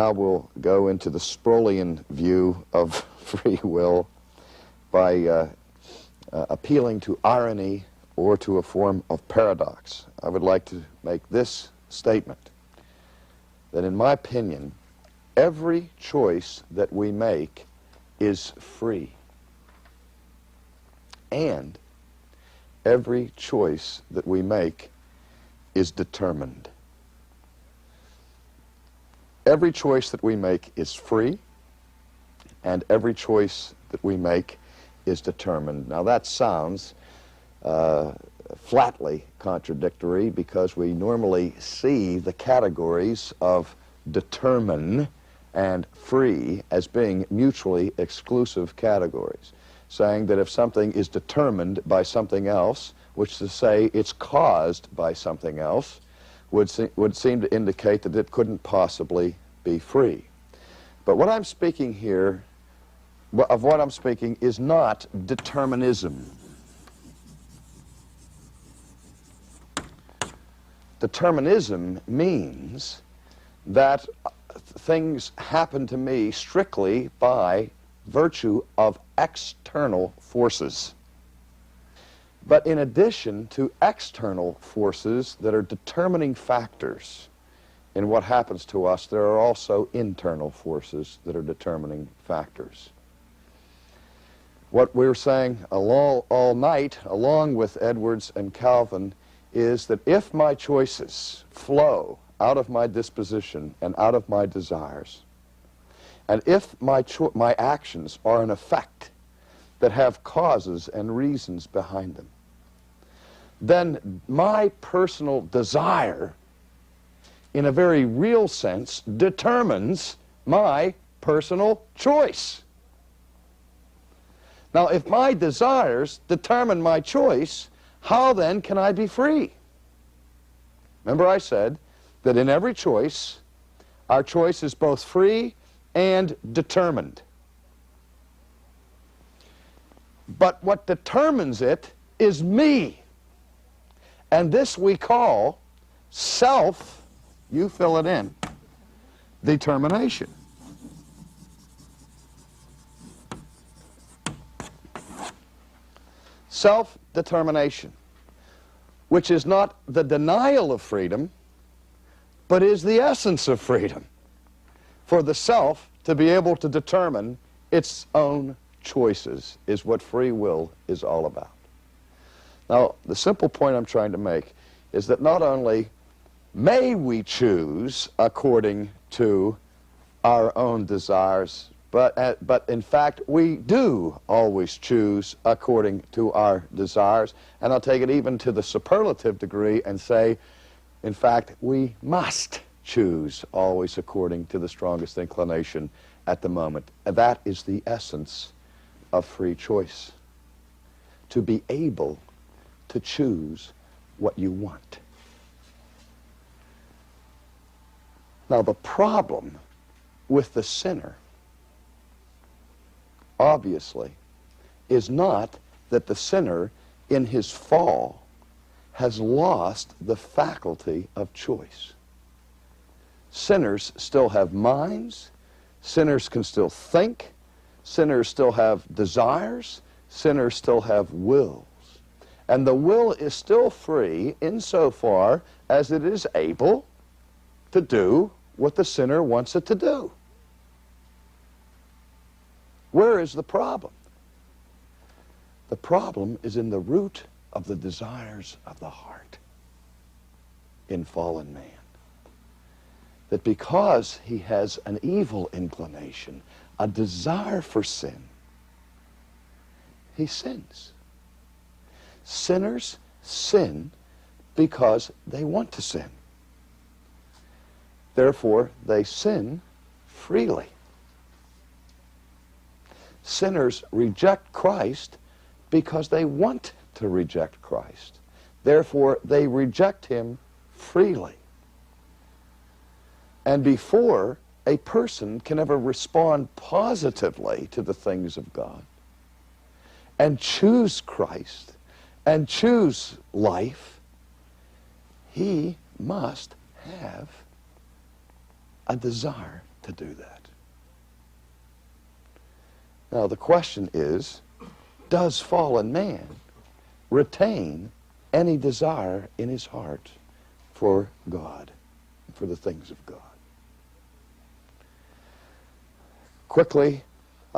Now we'll go into the Sproulian view of free will by appealing to irony or to a form of paradox. I would like to make this statement, that in my opinion, every choice that we make is free, and every choice that we make is determined. Every choice that we make is free, and every choice that we make is determined. Now that sounds flatly contradictory, because we normally see the categories of determine and free as being mutually exclusive categories, saying that if something is determined by something else, which to say it's caused by something else, would seem to indicate that it couldn't possibly be free. But what I'm speaking here, of what I'm speaking, is not determinism. Determinism means that things happen to me strictly by virtue of external forces. But in addition to external forces that are determining factors in what happens to us, there are also internal forces that are determining factors. What we're saying all night, along with Edwards and Calvin, is that if my choices flow out of my disposition and out of my desires, and if my actions are an effect that have causes and reasons behind them, then my personal desire, in a very real sense, determines my personal choice. Now, if my desires determine my choice, how then can I be free? Remember I said that in every choice, our choice is both free and determined. But what determines it is me. And this we call self, you fill it in, determination. Self-determination, which is not the denial of freedom, but is the essence of freedom, for the self to be able to determine its own choices is what free will is all about. Now, the simple point I'm trying to make is that not only may we choose according to our own desires, but in fact, we do always choose according to our desires. And I'll take it even to the superlative degree and say, in fact, we must choose always according to the strongest inclination at the moment. And that is the essence of free choice, to be able to choose what you want. Now, the problem with the sinner, obviously, is not that the sinner in his fall has lost the faculty of choice. Sinners still have minds, sinners can still think, sinners still have desires, sinners still have wills. And the will is still free insofar as it is able to do what the sinner wants it to do. Where is the problem? The problem is in the root of the desires of the heart in fallen man. That because he has an evil inclination, a desire for sin, he sins. Sinners sin because they want to sin. Therefore, they sin freely. Sinners reject Christ because they want to reject Christ. Therefore, they reject him freely. And before a person can ever respond positively to the things of God and choose Christ and choose life, he must have a desire to do that. Now the question is, does fallen man retain any desire in his heart for God, for the things of God? Quickly,